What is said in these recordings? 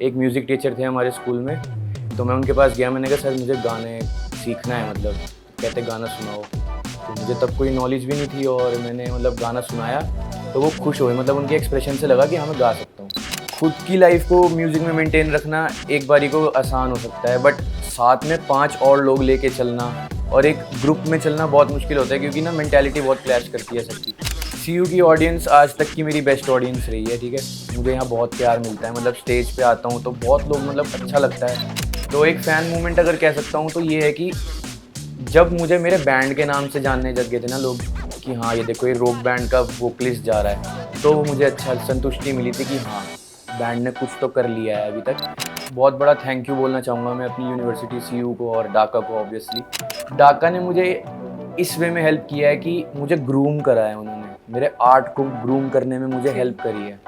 एक music teacher थे हमारे स्कूल में, तो मैं उनके पास गया, मैंने कहा सर मुझे गाने सीखना है, मतलब कहते गाना सुनाओ। तो मुझे तब कोई नॉलेज भी नहीं थी और मैंने मतलब गाना सुनाया तो वो खुश हुए, मतलब उनके एक्सप्रेशन से लगा कि हाँ मैं गा सकता हूँ। खुद की लाइफ को म्यूज़िक में मेंटेन रखना एक बारी को आसान हो सकता है, बट साथ में 5 और लोग लेके चलना और एक ग्रुप में चलना बहुत मुश्किल होता है, क्योंकि ना मेंटालिटी बहुत क्लैश करती है सबकी। सीयू की ऑडियंस आज तक की मेरी बेस्ट ऑडियंस रही है, ठीक है। मुझे यहाँ बहुत प्यार मिलता है, मतलब स्टेज पे आता हूँ तो बहुत लोग, मतलब अच्छा लगता है। तो एक फ़ैन मूवमेंट अगर कह सकता हूँ तो ये है कि जब मुझे मेरे बैंड के नाम से जानने लग गए थे ना लोग कि हाँ ये देखो ये रॉक बैंड का वोकलिस्ट जा रहा है, तो मुझे अच्छा संतुष्टि मिली थी कि हाँ बैंड ने कुछ तो कर लिया है अभी तक। बहुत बड़ा थैंक यू बोलना चाहूँगा मैं अपनी यूनिवर्सिटी सीयू को और डाका को। ऑब्वियसली डाका ने मुझे इस वे में हेल्प किया है कि मुझे ग्रूम करा है उन्होंने, मेरे आर्ट को ग्रूम करने में मुझे हेल्प करी है।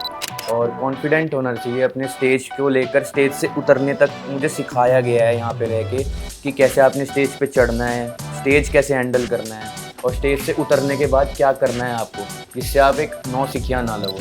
और कॉन्फिडेंट होना चाहिए अपने स्टेज को लेकर, स्टेज से उतरने तक मुझे सिखाया गया है यहाँ पे रह के कि कैसे आपने स्टेज पे चढ़ना है, स्टेज कैसे हैंडल करना है और स्टेज से उतरने के बाद क्या करना है आपको, जिससे आप एक नौसिखिया ना लगो।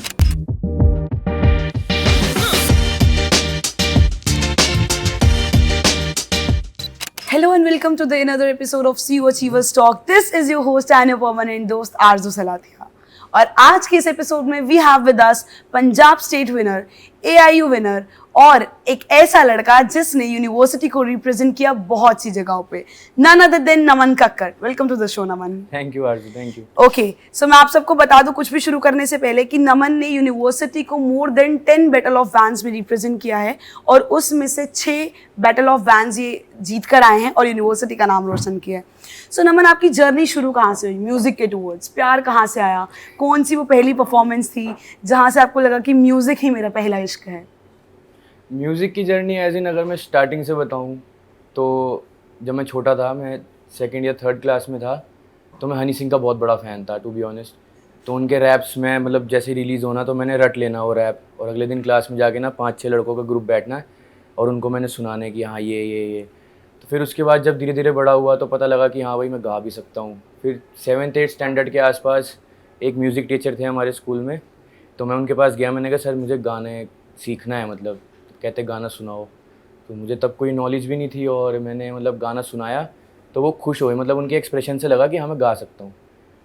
Hello and welcome to the another episode of CU Achievers Talk. This is your host and your permanent दोस्त आरजू सलाथिया। और आज के इस एपिसोड में we have with us Punjab state winner, AIU winner और एक ऐसा लड़का जिसने यूनिवर्सिटी को रिप्रेजेंट किया बहुत सी जगहों पे, none other than Naman Kakkar. Welcome to the show Naman. Thank you Aarzoo, thank you. Okay, so मैं आप सबको बता दूं कुछ भी शुरू करने से पहले कि नमन ने यूनिवर्सिटी को more than 10 battle of vans में रिप्रेजेंट किया है और उसमें से 6 बैटल ऑफ वैन्स ये जीत कर आए हैं और यूनिवर्सिटी का नाम रोशन किया है। सो नमन, आपकी जर्नी शुरू कहाँ से हुई म्यूजिक के टूवर्ड्स? प्यार कहाँ से आया? कौन सी वो पहली परफॉर्मेंस थी जहाँ से आपको लगा कि म्यूजिक ही मेरा पहला इश्क है? म्यूज़िक की जर्नी एज इन अगर मैं स्टार्टिंग से बताऊँ तो जब मैं छोटा था, मैं 2nd या 3rd क्लास में था, तो मैं हनी सिंह का बहुत बड़ा फ़ैन था टू बी ऑनेस्ट। तो उनके रैप्स में मतलब जैसे रिलीज़ होना तो मैंने रट लेना वो रैप, और अगले दिन क्लास में जाके ना 5-6 लड़कों का ग्रुप बैठना है और उनको मैंने सुनाने कि हाँ ये। तो फिर उसके बाद जब धीरे धीरे बड़ा हुआ तो पता लगा कि हाँ भाई मैं गा भी सकता हूँ। फिर 7th-8th स्टैंडर्ड के आसपास एक म्यूज़िक टीचर थे हमारे स्कूल में, तो मैं उनके पास गया, मैंने कहा सर मुझे गाने सीखना है, मतलब कहते गाना सुनाओ। तो मुझे तब कोई नॉलेज भी नहीं थी और मैंने मतलब गाना सुनाया तो वो खुश हुए, मतलब उनके एक्सप्रेशन से लगा कि हाँ मैं गा सकता हूँ।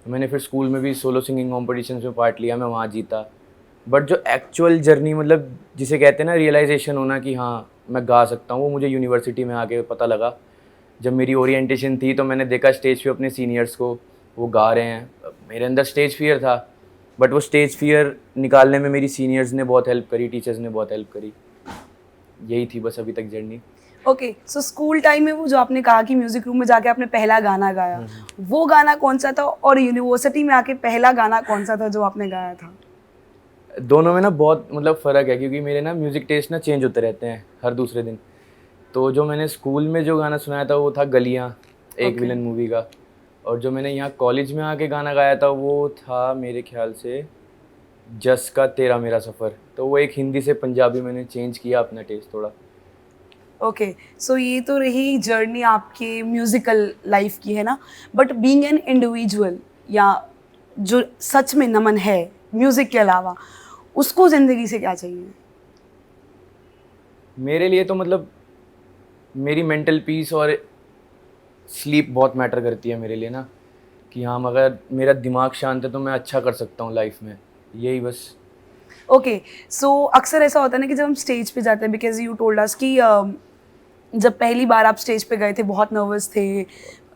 तो मैंने फिर स्कूल में भी सोलो सिंगिंग कॉम्पिटिशन्स में पार्ट लिया, मैं वहाँ जीता। बट जो एक्चुअल जर्नी, मतलब जिसे कहते हैं ना रियलाइजेशन होना कि हाँ मैं गा सकता हूँ, वो मुझे यूनिवर्सिटी में आके पता लगा। जब मेरी ओरिएंटेशन थी तो मैंने देखा स्टेज पे अपने सीनियर्स को, वो गा रहे हैं। मेरे अंदर स्टेज फियर था, बट वो स्टेज फियर निकालने में मेरी सीनियर्स ने बहुत हेल्प करी, टीचर्स ने बहुत हेल्प करी। यही थी बस अभी तक journey. Okay, so school time में वो जो आपने कहा कि म्यूजिक रूम में जाके आपने पहला गाना गाया, वो गाना कौन सा था? और यूनिवर्सिटी में आके पहला गाना कौन सा था जो आपने गाया था? दोनों में ना बहुत मतलब फ़र्क है, क्योंकि मेरे ना म्यूज़िक टेस्ट ना चेंज होते रहते हैं हर दूसरे दिन। तो जो मैंने स्कूल में जो गाना सुनाया था वो था गलियाँ, एक विलन मूवी का। और जो मैंने यहाँ कॉलेज में आके गाना गाया था वो था मेरे ख्याल से जस का तेरा मेरा सफ़र। तो वो एक हिंदी से पंजाबी मैंने चेंज किया अपना टेस्ट थोड़ा। ओके, सो ये तो रही जर्नी आपके म्यूजिकल लाइफ की, है ना? बट बीइंग एन इंडिविजुअल, या जो सच में नमन है म्यूजिक के अलावा, उसको जिंदगी से क्या चाहिए? मेरे लिए तो मतलब मेरी मेंटल पीस और स्लीप बहुत मैटर करती है मेरे लिए ना, कि हाँ अगर मेरा दिमाग शांत है तो मैं अच्छा कर सकता हूँ लाइफ में, यही बस। ओके, सो अक्सर ऐसा होता है ना कि जब हम स्टेज पे जाते हैं, बिकॉज यू टोल्ड अस कि जब पहली बार आप स्टेज पे गए थे बहुत नर्वस थे,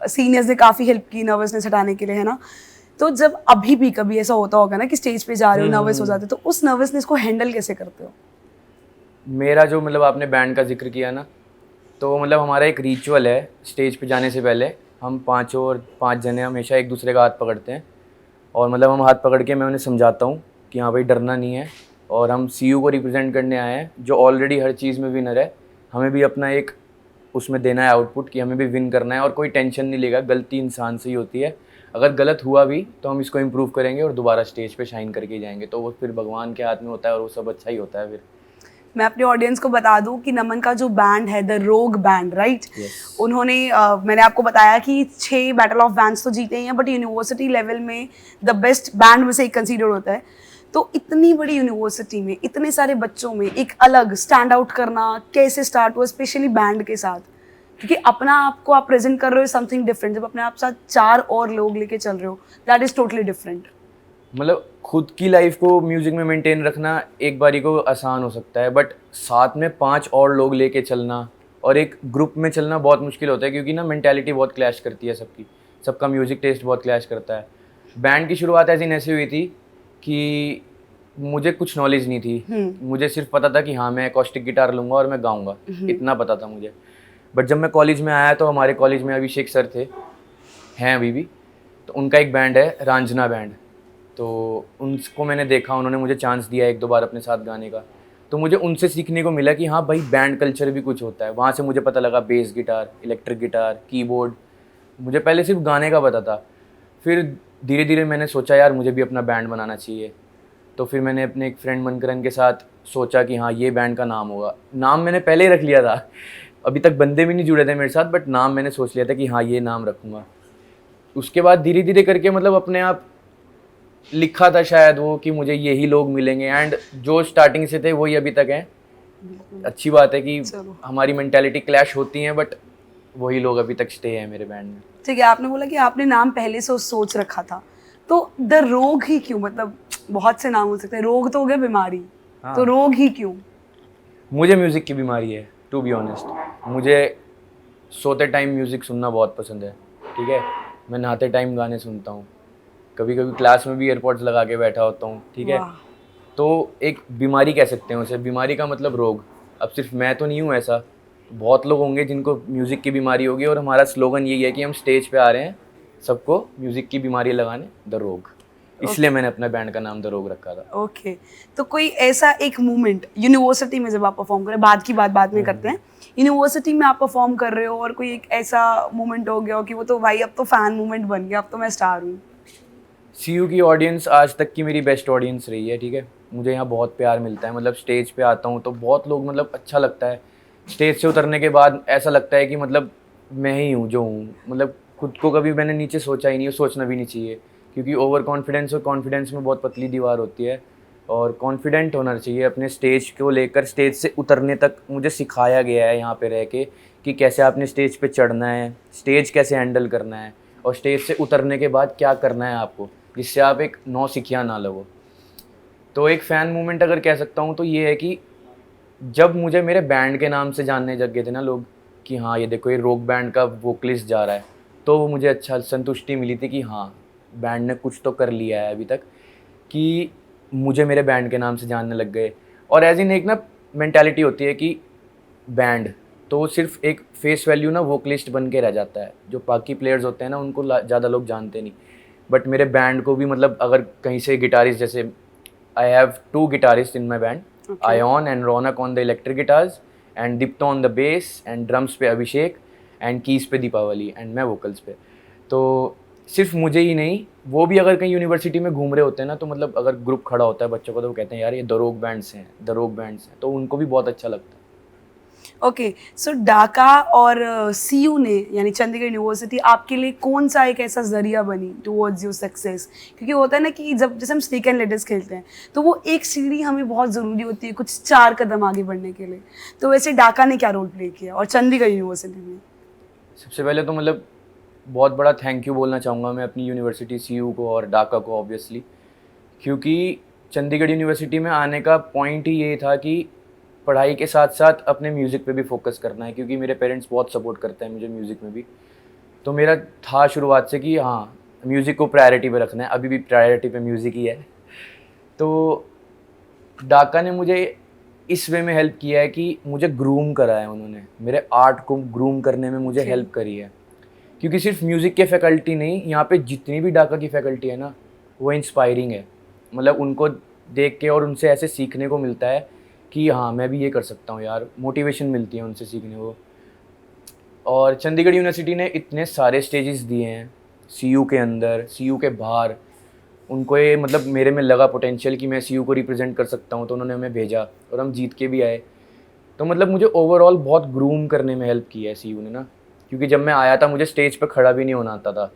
सीनियर्स ने काफ़ी हेल्प की नर्वसनेस हटाने के लिए, है ना? तो जब अभी भी कभी ऐसा होता होगा ना कि स्टेज पे जा रहे हो, नर्वस हो जाते हो, तो उस नर्वसनेस को हैंडल कैसे करते हो? मेरा जो मतलब आपने बैंड का जिक्र किया ना, तो मतलब हमारा एक रिचुअल है स्टेज पे जाने से पहले, हम पाँचों और 5 जने हमेशा एक दूसरे का हाथ पकड़ते हैं और मतलब हम हाथ पकड़ के मैं उन्हें समझाता हूँ कि हाँ भाई डरना नहीं है, और हम सीयू को रिप्रेजेंट करने आए हैं जो ऑलरेडी हर चीज़ में विनर है। हमें भी अपना एक उसमें देना है आउटपुट कि हमें भी विन करना है, और कोई टेंशन नहीं लेगा, गलती इंसान से ही होती है। अगर गलत हुआ भी तो हम इसको इम्प्रूव करेंगे और दोबारा स्टेज पे शाइन करके ही जाएंगे, तो वो फिर भगवान के हाथ में होता है और वो सब अच्छा ही होता है फिर। मैं अपने ऑडियंस को बता दूं कि नमन का जो बैंड है द रोग बैंड, राइट, उन्होंने मैंने आपको बताया कि 6 बैटल ऑफ बैंड्स तो जीते ही हैं, बट यूनिवर्सिटी लेवल में द बेस्ट बैंड में से एक कंसीडर होता है। तो इतनी बड़ी यूनिवर्सिटी में इतने सारे बच्चों में एक अलग स्टैंड आउट करना कैसे स्टार्ट हुआ, स्पेशली बैंड के साथ? क्योंकि अपना आप को आप प्रेजेंट कर रहे हो समथिंग डिफरेंट, जब अपने आप साथ 4 और लोग लेके चल रहे हो दैट इज टोटली डिफरेंट। मतलब खुद की लाइफ को म्यूज़िक में मेंटेन रखना एक बारी को आसान हो सकता है, बट साथ में 5 और लोग लेके चलना और एक ग्रुप में चलना बहुत मुश्किल होता है, क्योंकि ना मेंटालिटी बहुत क्लैश करती है सबकी, सबका म्यूज़िक टेस्ट बहुत क्लैश करता है। बैंड की शुरुआत ऐसी हुई थी कि मुझे कुछ नॉलेज नहीं थी, मुझे सिर्फ पता था कि हाँ मैं एकॉस्टिक गिटार लूँगा और मैं गाऊँगा, इतना पता था मुझे। बट जब मैं कॉलेज में आया तो हमारे कॉलेज में अभिषेक सर थे, हैं अभी भी, तो उनका एक बैंड है रांझना बैंड, तो उनको मैंने देखा, उन्होंने मुझे चांस दिया 1-2 बार अपने साथ गाने का, तो मुझे उनसे सीखने को मिला कि हाँ भाई बैंड कल्चर भी कुछ होता है। वहाँ से मुझे पता लगा bass guitar, electric guitar, keyboard, मुझे पहले सिर्फ गाने का पता था। फिर धीरे धीरे मैंने सोचा यार मुझे भी अपना बैंड बनाना चाहिए, तो फिर मैंने अपने एक फ्रेंड मनकरण के साथ सोचा कि हाँ ये बैंड का नाम होगा। नाम मैंने पहले ही रख लिया था, अभी तक बंदे भी नहीं जुड़े थे मेरे साथ, बट नाम मैंने सोच लिया था कि हाँ ये नाम रखूँगा। उसके बाद धीरे धीरे करके मतलब अपने आप लिखा था शायद वो कि मुझे यही लोग मिलेंगे, एंड जो स्टार्टिंग से थे वही अभी तक हैं। अच्छी बात है कि हमारी मेंटालिटी क्लैश होती है, बट वही लोग अभी तक स्टे हैं मेरे बैंड में। ठीक है, आपने बोला कि आपने नाम पहले से सोच रखा था, तो द रोग ही क्यों? मतलब बहुत से नाम हो सकते हैं, रोग तो हो गया बीमारी, हाँ। तो रोग ही क्यों? मुझे म्यूज़िक की बीमारी है, टू बी ऑनेस्ट। मुझे सोते टाइम म्यूज़िक सुनना बहुत पसंद है, ठीक है। मैं नहाते टाइम गाने सुनता हूँ, कभी कभी क्लास में भी एयरपॉड्स लगा के बैठा होता हूँ, ठीक है। वाह। तो एक बीमारी कह सकते हैं उसे, बीमारी का मतलब रोग। अब सिर्फ मैं तो नहीं हूँ ऐसा, बहुत लोग होंगे जिनको म्यूज़िक की बीमारी होगी, और हमारा स्लोगन यही है कि हम स्टेज पे आ रहे हैं सबको म्यूज़िक की बीमारी लगाने, द रोग। इसलिए मैंने अपने बैंड का नाम द रोग रखा था। ओके, तो कोई ऐसा एक मोमेंट यूनिवर्सिटी में जब आप परफॉर्म कर रहे हैं, बाद की बात बाद में करते हैं, यूनिवर्सिटी में आप परफॉर्म कर रहे हो और कोई एक ऐसा मोमेंट हो गया हो कि वो तो भाई अब तो फैन मोमेंट बन गया, अब तो मैं स्टार हूँ? सीयू की ऑडियंस आज तक की मेरी बेस्ट ऑडियंस रही है, ठीक है। मुझे यहाँ बहुत प्यार मिलता है, मतलब स्टेज पे आता हूँ तो बहुत लोग, मतलब अच्छा लगता है। स्टेज से उतरने के बाद ऐसा लगता है कि मतलब मैं ही हूँ जो हूँ, मतलब खुद को कभी मैंने नीचे सोचा ही नहीं, सोचना भी नहीं चाहिए, क्योंकि ओवर कॉन्फिडेंस और कॉन्फिडेंस में बहुत पतली दीवार होती है, और कॉन्फिडेंट होना चाहिए अपने स्टेज को लेकर। स्टेज से उतरने तक मुझे सिखाया गया है यहाँ पे रह के कि कैसे आपने स्टेज पे चढ़ना है, स्टेज कैसे हैंडल करना है, और स्टेज से उतरने के बाद क्या करना है आपको, जिससे आप एक नौसिखिया ना लगो। तो एक फ़ैन मूवमेंट अगर कह सकता हूँ तो ये है कि जब मुझे मेरे बैंड के नाम से जानने लग गए थे ना लोग कि हाँ ये देखो ये रॉक बैंड का वोकलिस्ट जा रहा है, तो वो मुझे अच्छा संतुष्टि मिली थी कि हाँ बैंड ने कुछ तो कर लिया है अभी तक, कि मुझे मेरे बैंड के नाम से जानने लग गए। और एज इन एक ना मेंटालिटी होती है कि बैंड तो सिर्फ एक फेस वैल्यू ना वोकलिस्ट बन के रह जाता है, जो बाकी प्लेयर्स होते हैं ना उनको ज़्यादा लोग जानते नहीं। बट मेरे बैंड को भी, मतलब अगर कहीं से गिटारिस्ट, जैसे I have 2 guitarists in my band, Ion and Ronak on the electric guitars, and Dipto on the bass, and drums पे अभिषेक, and keys पे दीपावली, and मैं vocals पे। तो सिर्फ मुझे ही नहीं, वो भी अगर कहीं यूनिवर्सिटी में घूम रहे होते हैं ना, तो मतलब अगर ग्रुप खड़ा होता है बच्चों को, तो वो कहते हैं यार ये द रॉक बैंड्स हैं, द रॉक बैंड्स हैं, तो उनको भी बहुत अच्छा लगता है। ओके, सो डाका और सीयू ने यानी चंडीगढ़ यूनिवर्सिटी आपके लिए कौन सा एक ऐसा जरिया बनी टुवर्ड्स योर सक्सेस? क्योंकि होता है ना कि जब जैसे हम स्नेक एंड लेडर्स खेलते हैं तो वो एक सीढ़ी हमें बहुत ज़रूरी होती है कुछ 4 कदम आगे बढ़ने के लिए, तो वैसे डाका ने क्या रोल प्ले किया और चंडीगढ़ यूनिवर्सिटी में? सबसे पहले तो मतलब बहुत बड़ा थैंक यू बोलना चाहूँगा मैं अपनी यूनिवर्सिटी सीयू को और डाका को ऑब्वियसली, क्योंकि चंडीगढ़ यूनिवर्सिटी में आने का पॉइंट ही ये था कि पढ़ाई के साथ साथ अपने म्यूज़िक पे भी फोकस करना है, क्योंकि मेरे पेरेंट्स बहुत सपोर्ट करते हैं मुझे म्यूज़िक में भी। तो मेरा था शुरुआत से कि हाँ म्यूज़िक को प्रायोरिटी पे रखना है, अभी भी प्रायोरिटी पे म्यूज़िक ही है। तो डाका ने मुझे इस वे में हेल्प किया है कि मुझे ग्रूम करा है, उन्होंने मेरे आर्ट को ग्रूम करने में मुझे हेल्प करी है। क्योंकि सिर्फ म्यूज़िक के फैकल्टी नहीं, यहाँ पे जितनी भी डाका की फैकल्टी है ना वो इंस्पायरिंग है, मतलब उनको देख के और उनसे ऐसे सीखने को मिलता है कि हाँ मैं भी ये कर सकता हूँ यार, मोटिवेशन मिलती है उनसे सीखने को। और चंडीगढ़ यूनिवर्सिटी ने इतने सारे स्टेजेस दिए हैं, सीयू के अंदर, सीयू के बाहर, उनको ये मतलब मेरे में लगा पोटेंशियल कि मैं सीयू को रिप्रेजेंट कर सकता हूँ, तो उन्होंने हमें भेजा और हम जीत के भी आए। तो मतलब मुझे ओवरऑल बहुत ग्रूम करने में हेल्प की है सीयू ने ना, क्योंकि जब मैं आया था मुझे स्टेज पर खड़ा भी नहीं होना आता था,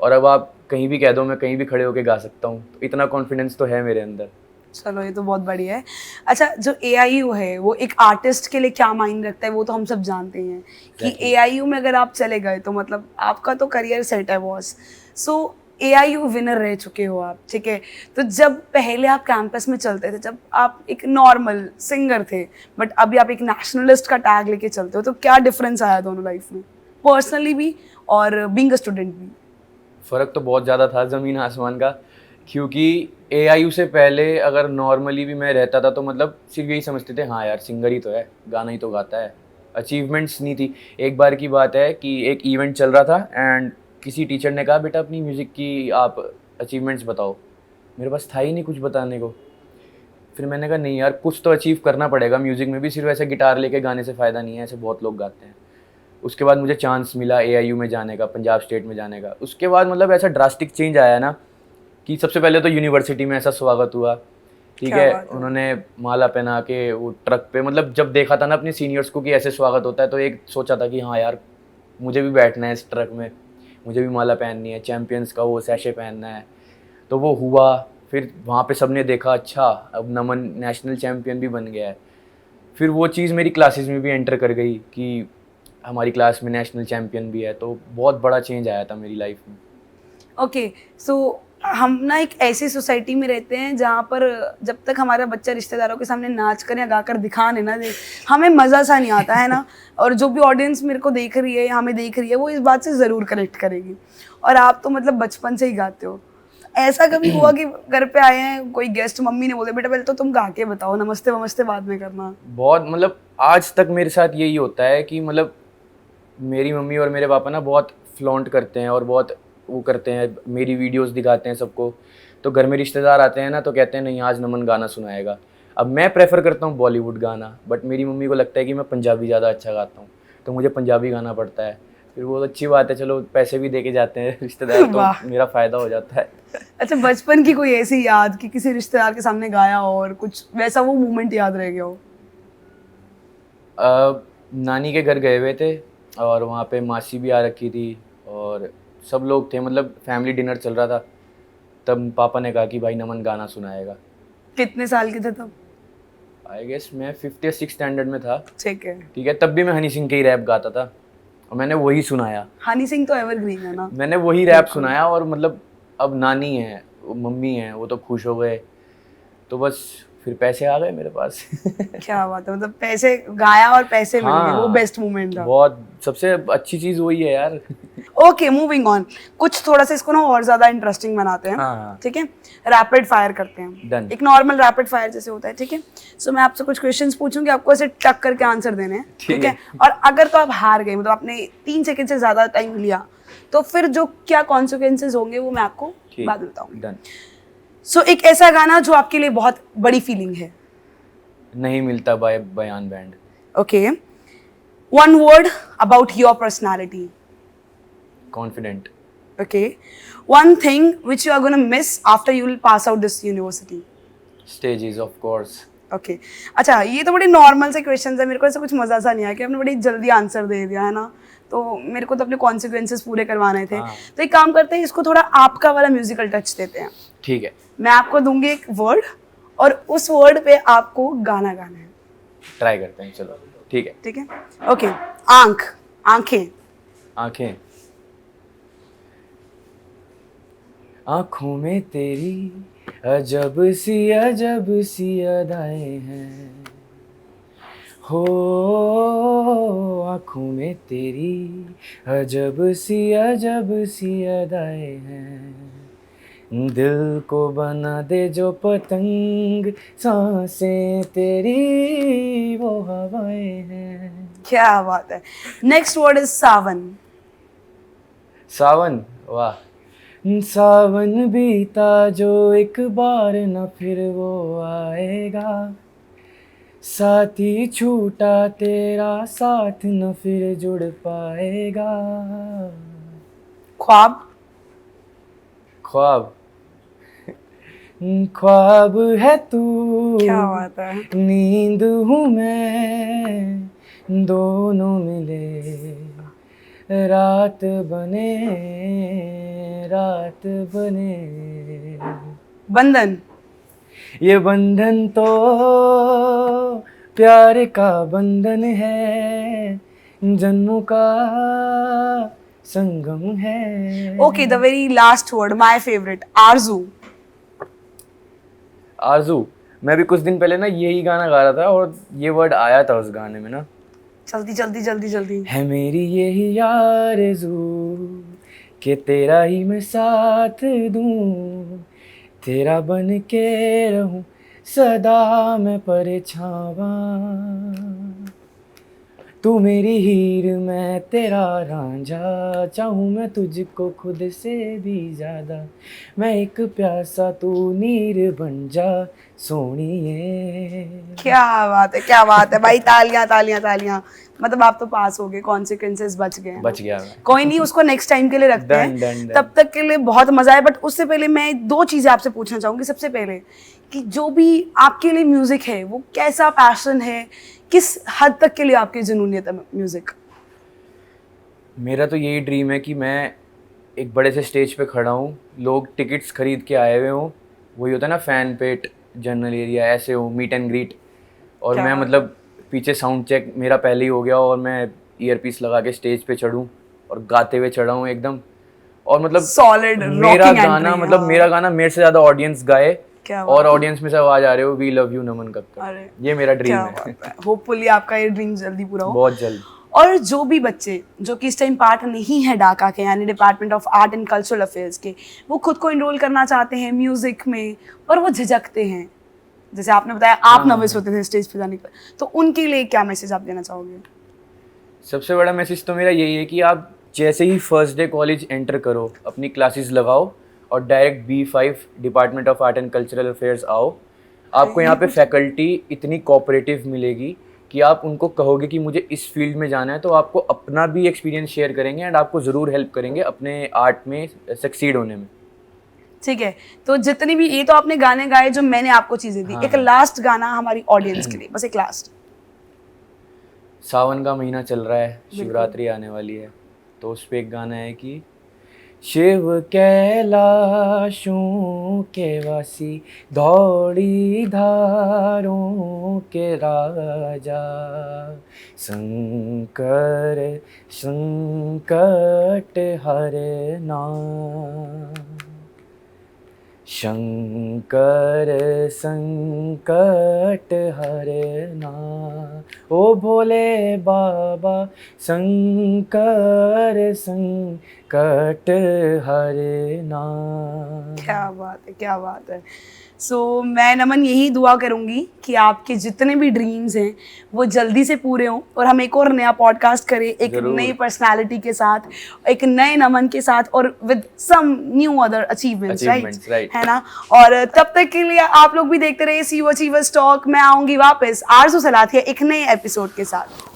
और अब आप कहीं भी कह दो मैं कहीं भी खड़े होकर गा सकता हूँ, तो इतना कॉन्फिडेंस तो है मेरे अंदर। चलो ये तो बहुत बढ़िया है। अच्छा, जो AIU है वो एक आर्टिस्ट के लिए क्या मायने रखता है वो तो हम सब जानते हैं कि Exactly. AIU में अगर आप चले गए तो मतलब आपका तो करियर सेट है बॉस। सो AIU विनर रह चुके हो आप, ठीक है। तो जब पहले आप कैंपस में चलते थे, जब आप एक नॉर्मल सिंगर थे, बट अभी आप एक नेशनलिस्ट का टैग लेके चलते हो, तो क्या डिफरेंस आया दोनों लाइफ में, पर्सनली भी और बीइंग अ स्टूडेंट भी? फ़र्क तो बहुत ज़्यादा था, ज़मीन आसमान का। क्योंकि AIU से पहले अगर नॉर्मली भी मैं रहता था तो मतलब सिर्फ यही समझते थे, हाँ यार सिंगर ही तो है, गाना ही तो गाता है, अचीवमेंट्स नहीं थी। एक बार की बात है कि एक इवेंट चल रहा था एंड किसी टीचर ने कहा बेटा अपनी म्यूज़िक की आप अचीवमेंट्स बताओ। मेरे पास था ही नहीं कुछ बताने को। फिर मैंने कहा नहीं यार कुछ तो अचीव करना पड़ेगा म्यूज़िक में भी, सिर्फ ऐसे गिटार लेके गाने से फ़ायदा नहीं है, ऐसे बहुत लोग गाते हैं। उसके बाद मुझे चांस मिला AIU में जाने का, पंजाब स्टेट में जाने का। उसके बाद मतलब ऐसा ड्रास्टिक चेंज आया ना कि सबसे पहले तो यूनिवर्सिटी में ऐसा स्वागत हुआ, ठीक क्या है। बात है। उन्होंने माला पहना के वो ट्रक पे, मतलब जब देखा था ना अपने सीनियर्स को कि ऐसे स्वागत होता है तो एक सोचा था कि हाँ यार मुझे भी बैठना है इस ट्रक में, मुझे भी माला पहननी है, चैम्पियंस का वो सैशे पहनना है। तो वो हुआ। फिर वहाँ पे सबने देखा अच्छा अब नमन नेशनल चैम्पियन भी बन गया है। फिर वो चीज़ मेरी क्लासेस में भी एंटर कर गई कि हमारी क्लास में नेशनल चैम्पियन भी है, तो बहुत बड़ा चेंज आया था मेरी लाइफ में। ओके, सो हम ना एक ऐसी सोसाइटी में रहते हैं जहाँ पर जब तक हमारा बच्चा रिश्तेदारों के सामने नाच कर या गाकर दिखा नहीं ना दे, हमें मज़ा सा नहीं आता है ना। और जो भी ऑडियंस मेरे को देख रही है, हमें देख रही है, वो इस बात से ज़रूर कनेक्ट करेगी। और आप तो मतलब बचपन से ही गाते हो। ऐसा कभी हुआ कि घर पे आए हैं कोई गेस्ट, मम्मी ने बोले बेटा पहले तो तुम गा के बताओ, नमस्ते वमस्ते बाद में करना? बहुत मतलब आज तक मेरे साथ यही होता है कि मतलब मेरी मम्मी और मेरे पापा ना बहुत फ्लॉन्ट करते हैं और बहुत वो करते हैं, मेरी वीडियोस दिखाते हैं सबको। तो घर में रिश्तेदार आते हैं ना तो कहते हैं नहीं आज नमन गाना सुनाएगा। अब मैं प्रेफर करता हूँ बॉलीवुड गाना, बट मेरी मम्मी को लगता है कि मैं पंजाबी ज़्यादा अच्छा गाता हूँ, तो मुझे पंजाबी गाना पड़ता है। फिर वो अच्छी बात है, चलो पैसे भी दे के जाते हैं रिश्तेदार तो वाह। मेरा फ़ायदा हो जाता है। अच्छा, बचपन की कोई ऐसी याद कि किसी रिश्तेदार के सामने गाया हो और कुछ वैसा वो मोमेंट याद रह गया हो? नानी के घर गए हुए थे और वहाँ पे मासी भी आ रखी थी और सब लोग थे, मतलब फैमिली डिनर चल रहा था। तब पापा ने कहा कि भाई नमन गाना सुनाएगा। कितने साल के थे तब? आई गेस मैं 5th या 6th स्टैंडर्ड में था, ठीक है। ठीक है। तब भी मैं हनी सिंह के ही रैप गाता था और मैंने वही सुनाया। हनी सिंह तो एवरग्रीन है ना। मैंने वही रैप बिल्कुल। सुनाया और मतलब अब नानी है, वो मम्मी है, वो तो खुश हो गए। तो बस फिर पैसे आ गए मेरे पास। क्या बात है, मतलब पैसे गाया और पैसे मिल गए, वो हाँ बेस्ट मोमेंट था। बहुत, सबसे अच्छी चीज़ वही है यार। Okay, moving on. कुछ थोड़ा सा इसको ना और ज्यादा इंटरेस्टिंग बनाते हैं, हाँ। ठीक है। रैपिड फायर करते हैं, Done. एक नॉर्मल रैपिड फायर जैसे होता है, ठीक है। सो मैं आपसे कुछ क्वेश्चंस पूछूंगी, आपको ऐसे टक करके आंसर देने हैं, ठीक है। और अगर तो आप हार गए, मतलब आपने 3 सेकंड से ज्यादा टाइम लिया, तो फिर जो क्या कॉन्सिक्वेंसेज होंगे वो मैं आपको बाद में बताऊंगी। डन। सो एक ऐसा गाना जो आपके लिए बहुत बड़ी फीलिंग है। नहीं मिलता बाय बयान band. Okay, one word about your personality. Confident. Okay. One thing which you are going to miss after you will pass out this university. Stages of course. Okay. अच्छा, ये तो बड़े नॉर्मल से questions है, मेरे को ऐसा कुछ मजा सा नहीं आया कि आपने बड़ी जल्दी आंसर दे दिया है ना। तो मेरे को तो अपने कॉन्सिक्वेंसेस पूरे करवाने थे। हाँ। तो एक काम करते हैं, इसको थोड़ा आपका वाला म्यूजिकल टच देते हैं। ठीक है, मैं आपको दूंगी एक वर्ड और उस वर्ड पे आपको गाना गाना है, ट्राई करते हैं, चलो ठीक है। ठीक है। ओके, आंख, आंखें। आंखें। आंखों में तेरी अजब सी अदाएं हैं, हो आंखों में तेरी अजब सी अदाएं हैं, दिल को बना दे जो पतंग, सांसें तेरी वो हवाएं हैं। क्या बात है। नेक्स्ट वर्ड इज सावन। सावन, वाह। सावन बीता जो एक बार न फिर वो आएगा, साथी छूटा तेरा साथ न फिर जुड़ पाएगा। ख्वाब। ख्वाब। ख्वाब है तू, क्या बात है। नींद हूँ मैं, दोनों मिले रात बने, रात बने। बंधन। ये बंधन तो प्यार का बंधन है, जन्मों का संगम है। Okay, the very last word, my favourite, आरजू। आरजू, मैं भी कुछ दिन पहले ना यही गाना गा रहा था और ये वर्ड आया था उस गाने में ना। जल्दी जल्दी जल्दी जल्दी। है मेरी यही आरज़ू कि तेरा ही मैं साथ दूं, तेरा बन के रहूं सदा मैं परछावा, तू मेरी हीर मैं तेरा रांझा, चाहूं मैं तुझको खुद से भी ज्यादा, मैं एक प्यासा तू नीर बन जा सोनिए। क्या बात है, क्या बात है भाई, तालियां तालियां तालियां। मतलब आप तो पास हो गए, कॉन्सिक्वेंसेस बच गए हैं। बच गया मैं। कोई नहीं, उसको नेक्स्ट टाइम के लिए रखते Done, हैं। done, done. तब तक के लिए बहुत मजा आया, बट उससे पहले मैं 2 चीजें आपसे पूछना चाहूंगी। सबसे पहले कि जो भी आपके लिए म्यूजिक है वो कैसा पैशन है, किस हद तक के लिए आपकी जुनूनियत है म्यूजिक? मेरा तो यही ड्रीम है कि मैं एक बड़े से स्टेज पे खड़ा हूँ, लोग टिकट्स खरीद के आए हुए हों, वही होता है ना फैन पेट, जनरल एरिया, ऐसे हो, मीट एंड ग्रीट, और क्या मैं बात मतलब पीछे साउंड चेक मेरा पहले ही हो गया और मैं ईयरपीस लगा के स्टेज पे चढ़ूँ और गाते हुए चढ़ा हूँ एकदम, और मतलब Solid, मेरा rocking गाना entry, मतलब हाँ। मेरा गाना मेरे से ज़्यादा ऑडियंस गाए, क्या बात और है। ऑडियंस में से आवाज़ आ रहे हो वी लव यू नमन कक्कड़, अरे, ये मेरा ड्रीम क्या है। बात है। होपफुली आपका ये ड्रीम जल्दी पूरा हो। बहुत जल्द। और जो भी बच्चे जो कि इस टाइम पार्ट नहीं है डाका के, यानी department of art and cultural affairs के, वो खुद को इनरोल करना चाहते हैं म्यूजिक में और वो झिझकते हैं, जैसे आपने बताया आप नर्वस होते थे स्टेज पे जाने पर, तो उनके लिए क्या मैसेज आप देना चाहोगे? सबसे बड़ा मैसेज तो मेरा यही है कि आप जैसे ही फर्स्ट डे कॉलेज एंटर करो, अपनी क्लासेस लगाओ और direct B5 department of art and cultural affairs आओ। आपको यहाँ पे फैकल्टी इतनी कोऑपरेटिव मिलेगी कि आप उनको कहोगे कि मुझे इस फील्ड में जाना है, तो आपको अपना भी एक्सपीरियंस शेयर करेंगे एंड आपको ज़रूर हेल्प करेंगे अपने आर्ट में सक्सीड होने में। ठीक है, तो जितनी भी, ये तो आपने गाने गाए जो मैंने आपको चीजें दी, हाँ, एक हाँ। लास्ट गाना हमारी ऑडियंस के लिए, बस एक लास्ट। सावन का महीना चल रहा है, शिवरात्रि आने वाली है, तो उस पे एक गाना है कि शिव कैलाशों के वासी, दौड़ी धारों के राजा, शंकर संकट हरना, शंकर संकट हरना, ओ भोले बाबा शंकर संकट हरना। क्या बात है, क्या बात है। सो मैं नमन यही दुआ करूंगी कि आपके जितने भी ड्रीम्स हैं वो जल्दी से पूरे हों और हम एक और नया पॉडकास्ट करें, एक जरूर। नई पर्सनालिटी के साथ, एक नए नमन के साथ और with some new other achievements, Achievements, right, right. है ना। और तब तक के लिए आप लोग भी देखते रहिए सी यू अचीवर्स टॉक। मैं आऊंगी वापस आरजू सलाथिया एक नए एपिसोड के साथ।